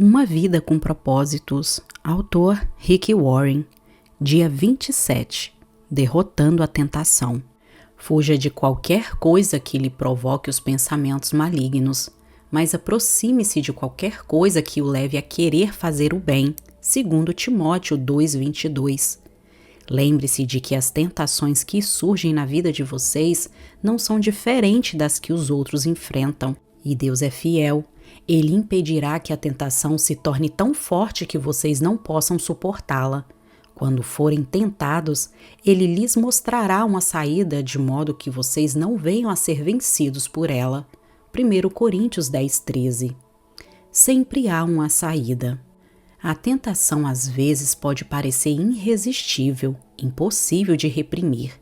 Uma Vida com Propósitos, autor Rick Warren, dia 27, derrotando a tentação. Fuja de qualquer coisa que lhe provoque os pensamentos malignos, mas aproxime-se de qualquer coisa que o leve a querer fazer o bem, segundo Timóteo 2:22. Lembre-se de que as tentações que surgem na vida de vocês não são diferentes das que os outros enfrentam, e Deus é fiel. Ele impedirá que a tentação se torne tão forte que vocês não possam suportá-la. Quando forem tentados, Ele lhes mostrará uma saída de modo que vocês não venham a ser vencidos por ela. 1 Coríntios 10:13. Sempre há uma saída. A tentação às vezes pode parecer irresistível, impossível de reprimir,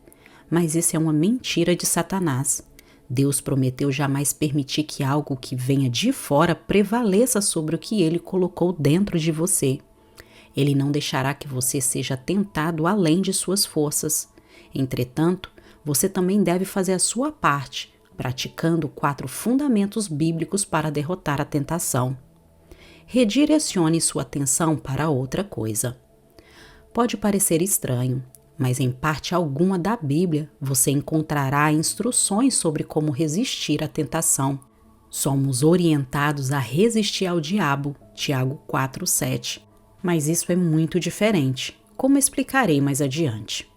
mas isso é uma mentira de Satanás. Deus prometeu jamais permitir que algo que venha de fora prevaleça sobre o que Ele colocou dentro de você. Ele não deixará que você seja tentado além de suas forças. Entretanto, você também deve fazer a sua parte, praticando 4 fundamentos bíblicos para derrotar a tentação. Redirecione sua atenção para outra coisa. Pode parecer estranho, mas em parte alguma da Bíblia você encontrará instruções sobre como resistir à tentação. Somos orientados a resistir ao diabo, Tiago 4:7. Mas isso é muito diferente, como explicarei mais adiante.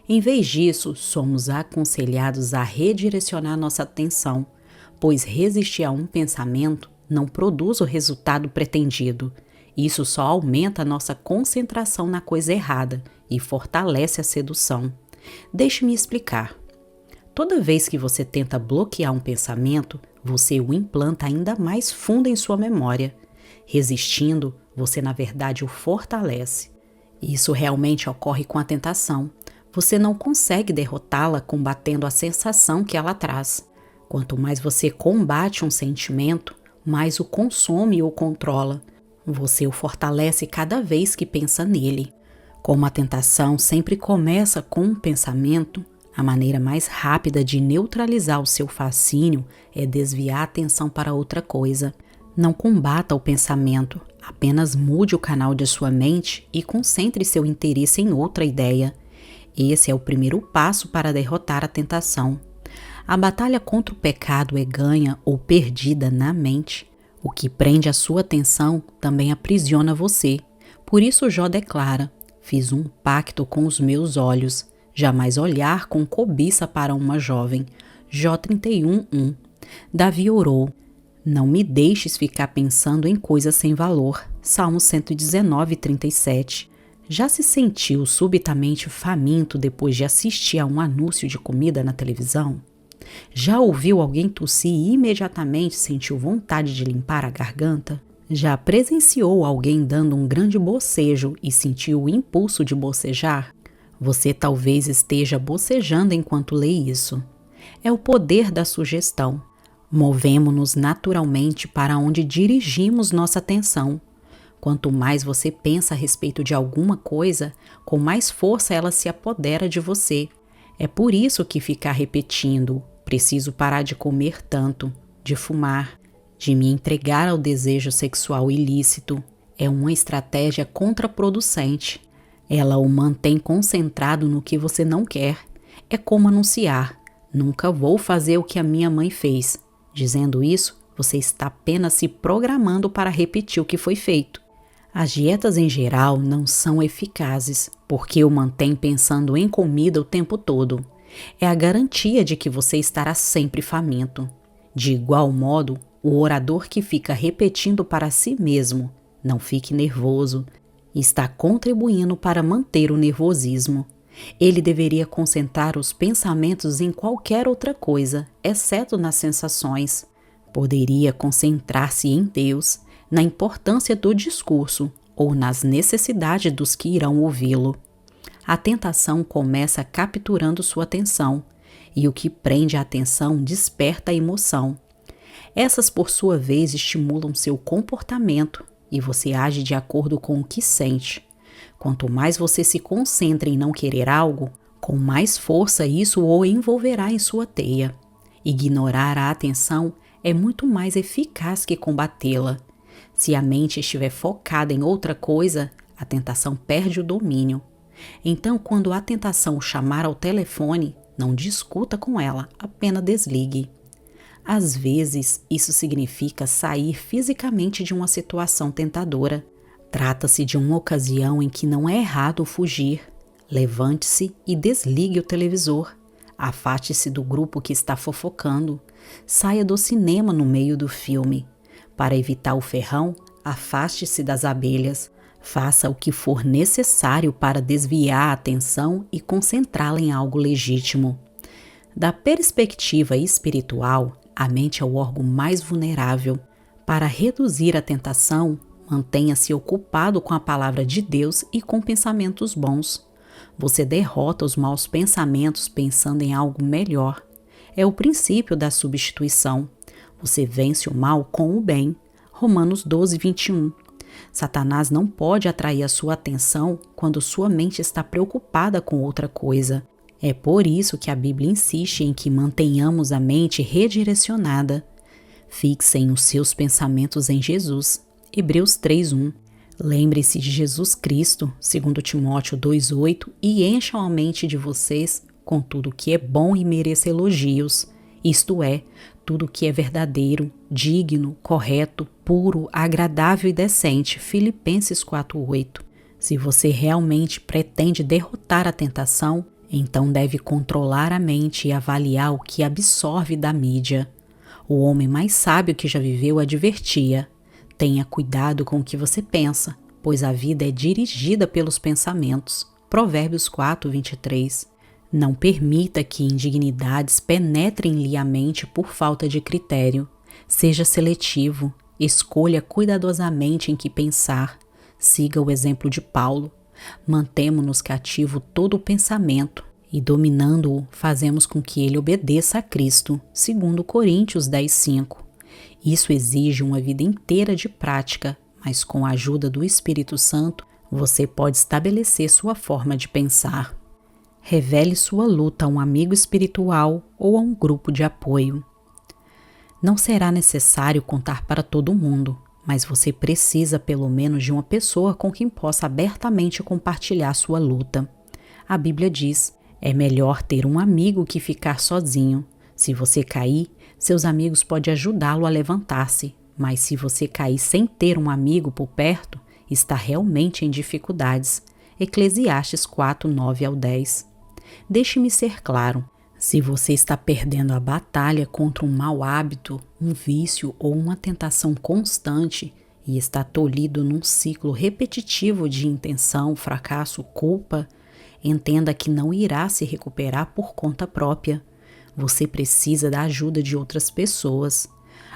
Em vez disso, somos aconselhados a redirecionar nossa atenção, pois resistir a um pensamento não produz o resultado pretendido. Isso só aumenta a nossa concentração na coisa errada e fortalece a sedução. Deixe-me explicar. Toda vez que você tenta bloquear um pensamento, você o implanta ainda mais fundo em sua memória. Resistindo, você na verdade o fortalece. Isso realmente ocorre com a tentação. Você não consegue derrotá-la combatendo a sensação que ela traz. Quanto mais você combate um sentimento, mais o consome ou controla. Você o fortalece cada vez que pensa nele. Como a tentação sempre começa com um pensamento, a maneira mais rápida de neutralizar o seu fascínio é desviar a atenção para outra coisa. Não combata o pensamento, apenas mude o canal de sua mente e concentre seu interesse em outra ideia. Esse é o primeiro passo para derrotar a tentação. A batalha contra o pecado é ganha ou perdida na mente. O que prende a sua atenção também aprisiona você. Por isso Jó declara: fiz um pacto com os meus olhos, jamais olhar com cobiça para uma jovem. Jó 31:1. Davi orou: não me deixes ficar pensando em coisas sem valor. Salmo 119:37. Já se sentiu subitamente faminto depois de assistir a um anúncio de comida na televisão? Já ouviu alguém tossir e imediatamente sentiu vontade de limpar a garganta? Já presenciou alguém dando um grande bocejo e sentiu o impulso de bocejar? Você talvez esteja bocejando enquanto lê isso. É o poder da sugestão. Movemo-nos naturalmente para onde dirigimos nossa atenção. Quanto mais você pensa a respeito de alguma coisa, com mais força ela se apodera de você. É por isso que ficar repetindo: preciso parar de comer tanto, de fumar, de me entregar ao desejo sexual ilícito, é uma estratégia contraproducente. Ela o mantém concentrado no que você não quer. É como anunciar: nunca vou fazer o que a minha mãe fez. Dizendo isso, você está apenas se programando para repetir o que foi feito. As dietas em geral não são eficazes, porque o mantém pensando em comida o tempo todo. É a garantia de que você estará sempre faminto. De igual modo, o orador que fica repetindo para si mesmo: não fique nervoso, está contribuindo para manter o nervosismo. Ele deveria concentrar os pensamentos em qualquer outra coisa, exceto nas sensações. Poderia concentrar-se em Deus, na importância do discurso ou nas necessidades dos que irão ouvi-lo. A tentação começa capturando sua atenção, e o que prende a atenção desperta a emoção. Essas, por sua vez, estimulam seu comportamento e você age de acordo com o que sente. Quanto mais você se concentra em não querer algo, com mais força isso o envolverá em sua teia. Ignorar a atenção é muito mais eficaz que combatê-la. Se a mente estiver focada em outra coisa, a tentação perde o domínio. Então, quando a tentação o chamar ao telefone, não discuta com ela, apenas desligue. Às vezes, isso significa sair fisicamente de uma situação tentadora. Trata-se de uma ocasião em que não é errado fugir. Levante-se e desligue o televisor. Afaste-se do grupo que está fofocando. Saia do cinema no meio do filme. Para evitar o ferrão, afaste-se das abelhas. Faça o que for necessário para desviar a atenção e concentrá-la em algo legítimo. Da perspectiva espiritual, a mente é o órgão mais vulnerável. Para reduzir a tentação, mantenha-se ocupado com a palavra de Deus e com pensamentos bons. Você derrota os maus pensamentos pensando em algo melhor. É o princípio da substituição. Você vence o mal com o bem. Romanos 12, 21. Satanás não pode atrair a sua atenção quando sua mente está preocupada com outra coisa. É por isso que a Bíblia insiste em que mantenhamos a mente redirecionada. Fixem os seus pensamentos em Jesus. Hebreus 3:1. Lembre-se de Jesus Cristo, 2 Timóteo 2:8, e encham a mente de vocês com tudo que é bom e merece elogios, isto é, tudo que é verdadeiro, digno, correto, puro, agradável e decente. Filipenses 4:8. Se você realmente pretende derrotar a tentação, então deve controlar a mente e avaliar o que absorve da mídia. O homem mais sábio que já viveu advertia: tenha cuidado com o que você pensa, pois a vida é dirigida pelos pensamentos. Provérbios 4:23. Não permita que indignidades penetrem-lhe a mente por falta de critério. Seja seletivo, escolha cuidadosamente em que pensar. Siga o exemplo de Paulo. Mantemo-nos cativo todo o pensamento e, dominando-o, fazemos com que ele obedeça a Cristo, 2 Coríntios 10:5. Isso exige uma vida inteira de prática, mas com a ajuda do Espírito Santo, você pode estabelecer sua forma de pensar. Revele sua luta a um amigo espiritual ou a um grupo de apoio. Não será necessário contar para todo mundo, mas você precisa pelo menos de uma pessoa com quem possa abertamente compartilhar sua luta. A Bíblia diz: é melhor ter um amigo que ficar sozinho. Se você cair, seus amigos podem ajudá-lo a levantar-se, mas se você cair sem ter um amigo por perto, está realmente em dificuldades. Eclesiastes 4:9-10. Deixe-me ser claro, se você está perdendo a batalha contra um mau hábito, um vício ou uma tentação constante e está tolhido num ciclo repetitivo de intenção, fracasso, culpa, entenda que não irá se recuperar por conta própria. Você precisa da ajuda de outras pessoas.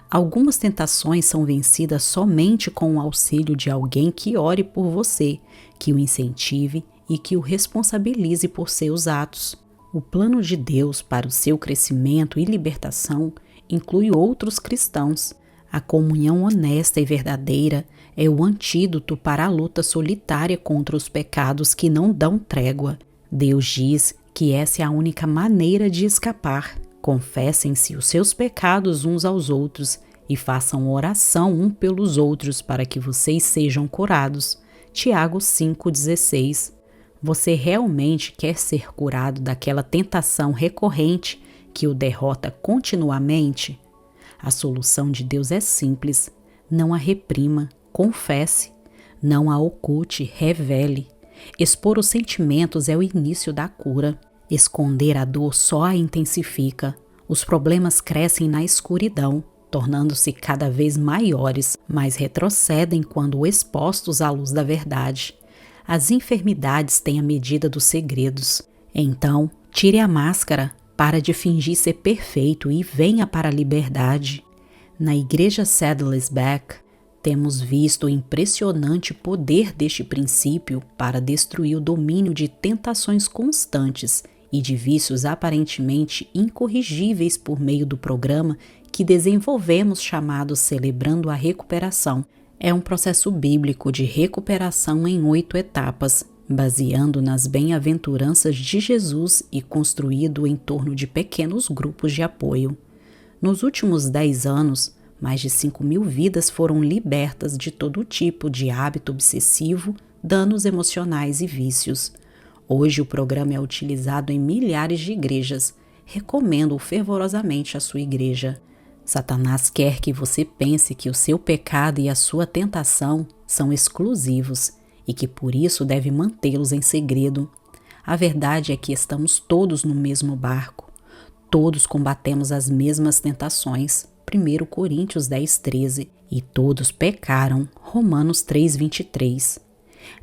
Algumas tentações são vencidas somente com o auxílio de alguém que ore por você, que o incentive e que o responsabilize por seus atos. O plano de Deus para o seu crescimento e libertação inclui outros cristãos. A comunhão honesta e verdadeira é o antídoto para a luta solitária contra os pecados que não dão trégua. Deus diz que essa é a única maneira de escapar. Confessem-se os seus pecados uns aos outros e façam oração um pelos outros para que vocês sejam curados. Tiago 5:16. Você realmente quer ser curado daquela tentação recorrente que o derrota continuamente? A solução de Deus é simples. Não a reprima, confesse. Não a oculte, revele. Expor os sentimentos é o início da cura. Esconder a dor só a intensifica. Os problemas crescem na escuridão, tornando-se cada vez maiores, mas retrocedem quando expostos à luz da verdade. As enfermidades têm a medida dos segredos. Então, tire a máscara, para de fingir ser perfeito e venha para a liberdade. Na igreja Saddleback, temos visto o impressionante poder deste princípio para destruir o domínio de tentações constantes e de vícios aparentemente incorrigíveis por meio do programa que desenvolvemos chamado Celebrando a Recuperação. É um processo bíblico de recuperação em 8 etapas, baseando nas bem-aventuranças de Jesus e construído em torno de pequenos grupos de apoio. Nos últimos 10 anos, mais de 5.000 vidas foram libertas de todo tipo de hábito obsessivo, danos emocionais e vícios. Hoje o programa é utilizado em milhares de igrejas. Recomendo fervorosamente a sua igreja. Satanás quer que você pense que o seu pecado e a sua tentação são exclusivos e que por isso deve mantê-los em segredo. A verdade é que estamos todos no mesmo barco. Todos combatemos as mesmas tentações. 1 Coríntios 10:13. E todos pecaram. Romanos 3:23.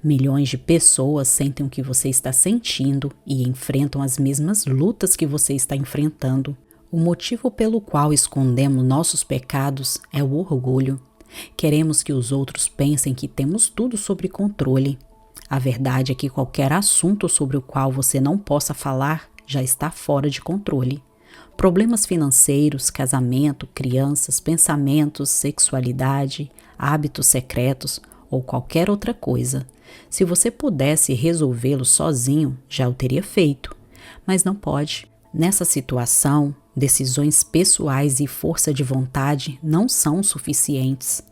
Milhões de pessoas sentem o que você está sentindo e enfrentam as mesmas lutas que você está enfrentando. O motivo pelo qual escondemos nossos pecados é o orgulho. Queremos que os outros pensem que temos tudo sob controle. A verdade é que qualquer assunto sobre o qual você não possa falar já está fora de controle. Problemas financeiros, casamento, crianças, pensamentos, sexualidade, hábitos secretos ou qualquer outra coisa. Se você pudesse resolvê-lo sozinho, já o teria feito, mas não pode. Nessa situação, decisões pessoais e força de vontade não são suficientes.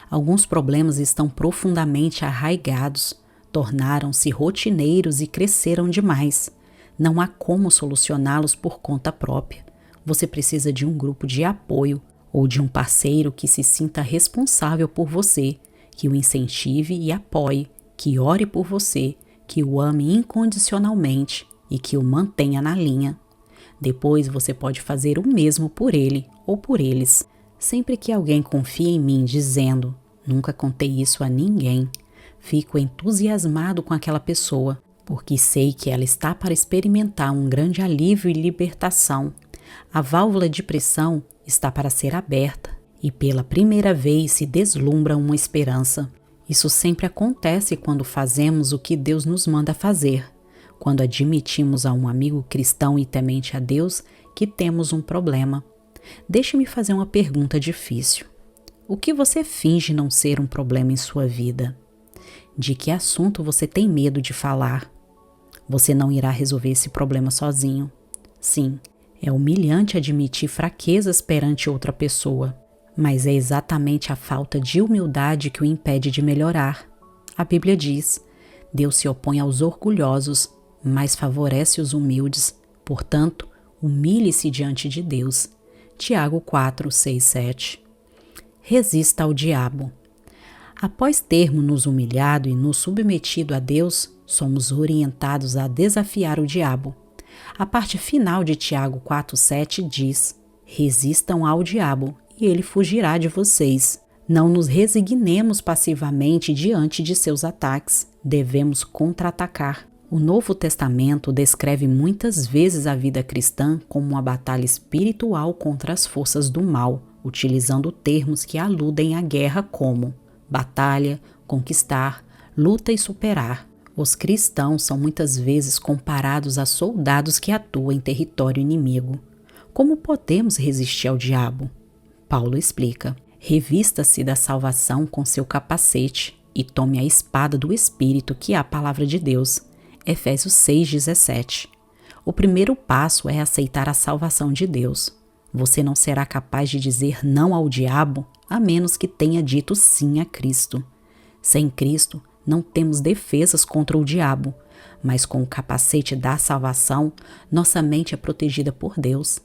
Alguns problemas estão profundamente arraigados, tornaram-se rotineiros e cresceram demais. Não há como solucioná-los por conta própria. Você precisa de um grupo de apoio ou de um parceiro que se sinta responsável por você, que o incentive e apoie, que ore por você, que o ame incondicionalmente e que o mantenha na linha. Depois você pode fazer o mesmo por ele ou por eles. Sempre que alguém confia em mim dizendo, nunca contei isso a ninguém, fico entusiasmado com aquela pessoa, porque sei que ela está para experimentar um grande alívio e libertação. A válvula de pressão está para ser aberta e pela primeira vez se deslumbra uma esperança. Isso sempre acontece quando fazemos o que Deus nos manda fazer, quando admitimos a um amigo cristão e temente a Deus que temos um problema. Deixe-me fazer uma pergunta difícil. O que você finge não ser um problema em sua vida? De que assunto você tem medo de falar? Você não irá resolver esse problema sozinho. Sim, é humilhante admitir fraquezas perante outra pessoa, mas é exatamente a falta de humildade que o impede de melhorar. A Bíblia diz, Deus se opõe aos orgulhosos, mas favorece os humildes. Portanto, humilhe-se diante de Deus. Tiago 4, 6, 7. Resista ao diabo. Após termos nos humilhado e nos submetido a Deus, somos orientados a desafiar o diabo. A parte final de Tiago 4,7 diz, resistam ao diabo e ele fugirá de vocês. Não nos resignemos passivamente diante de seus ataques, devemos contra-atacar. O Novo Testamento descreve muitas vezes a vida cristã como uma batalha espiritual contra as forças do mal, utilizando termos que aludem à guerra como batalha, conquistar, luta e superar. Os cristãos são muitas vezes comparados a soldados que atuam em território inimigo. Como podemos resistir ao diabo? Paulo explica. Revista-se da salvação com seu capacete e tome a espada do Espírito, que é a palavra de Deus. Efésios 6,17. O primeiro passo é aceitar a salvação de Deus. Você não será capaz de dizer não ao diabo a menos que tenha dito sim a Cristo. Sem Cristo, não temos defesas contra o diabo, mas com o capacete da salvação, nossa mente é protegida por Deus.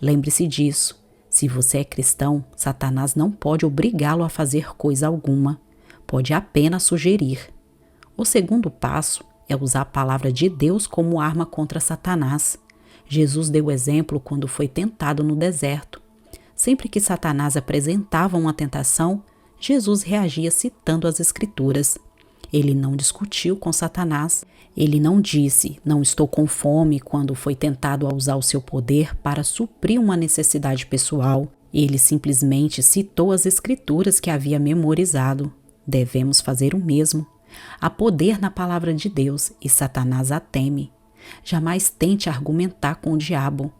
Lembre-se disso. Se você é cristão, Satanás não pode obrigá-lo a fazer coisa alguma. Pode apenas sugerir. O segundo passo é usar a palavra de Deus como arma contra Satanás. Jesus deu o exemplo quando foi tentado no deserto. Sempre que Satanás apresentava uma tentação, Jesus reagia citando as Escrituras. Ele não discutiu com Satanás. Ele não disse, não estou com fome, quando foi tentado a usar o seu poder para suprir uma necessidade pessoal. Ele simplesmente citou as Escrituras que havia memorizado. Devemos fazer o mesmo. Há poder na palavra de Deus e Satanás a teme. Jamais tente argumentar com o diabo.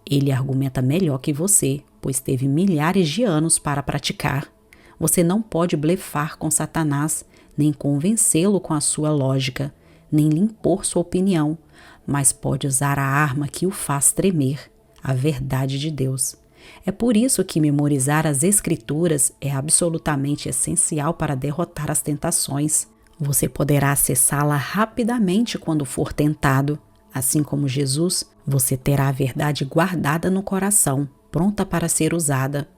Ele argumenta melhor que você, pois teve milhares de anos para praticar. Você não pode blefar com Satanás, nem convencê-lo com a sua lógica, nem lhe impor sua opinião, mas pode usar a arma que o faz tremer, a verdade de Deus. É por isso que memorizar as Escrituras é absolutamente essencial para derrotar as tentações. Você poderá acessá-la rapidamente quando for tentado. Assim como Jesus, você terá a verdade guardada no coração, pronta para ser usada.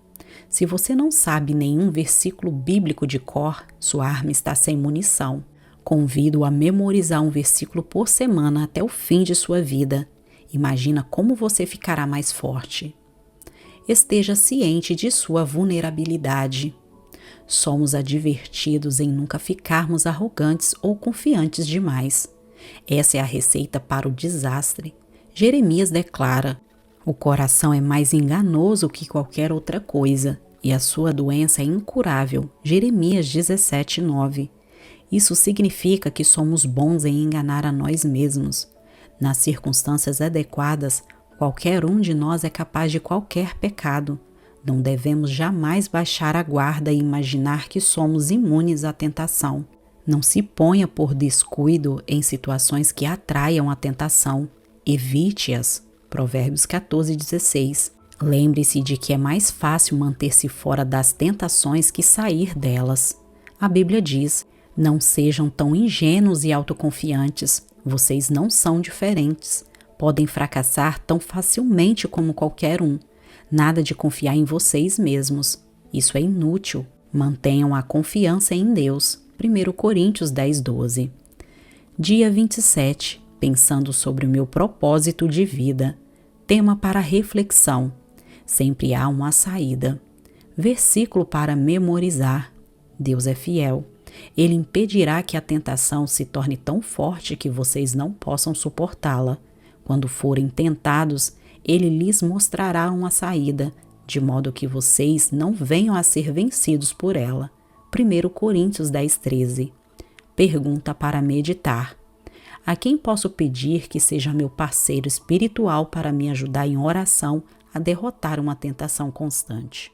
Se você não sabe nenhum versículo bíblico de cor, sua arma está sem munição. Convido-o a memorizar um versículo por semana até o fim de sua vida. Imagina como você ficará mais forte. Esteja ciente de sua vulnerabilidade. Somos advertidos em nunca ficarmos arrogantes ou confiantes demais. Essa é a receita para o desastre. Jeremias declara: o coração é mais enganoso que qualquer outra coisa, e a sua doença é incurável. Jeremias 17:9. Isso significa que somos bons em enganar a nós mesmos. Nas circunstâncias adequadas, qualquer um de nós é capaz de qualquer pecado. Não devemos jamais baixar a guarda e imaginar que somos imunes à tentação. Não se ponha por descuido em situações que atraiam a tentação. Evite-as. Provérbios 14:16. Lembre-se de que é mais fácil manter-se fora das tentações que sair delas. A Bíblia diz: não sejam tão ingênuos e autoconfiantes. Vocês não são diferentes. Podem fracassar tão facilmente como qualquer um. Nada de confiar em vocês mesmos. Isso é inútil. Mantenham a confiança em Deus. 1 Coríntios 10:12. Dia 27. Pensando sobre o meu propósito de vida. Tema para reflexão. Sempre há uma saída. Versículo para memorizar. Deus é fiel. Ele impedirá que a tentação se torne tão forte que vocês não possam suportá-la. Quando forem tentados, Ele lhes mostrará uma saída, de modo que vocês não venham a ser vencidos por ela. 1 Coríntios 10:13. Pergunta para meditar. A quem posso pedir que seja meu parceiro espiritual para me ajudar em oração a derrotar uma tentação constante?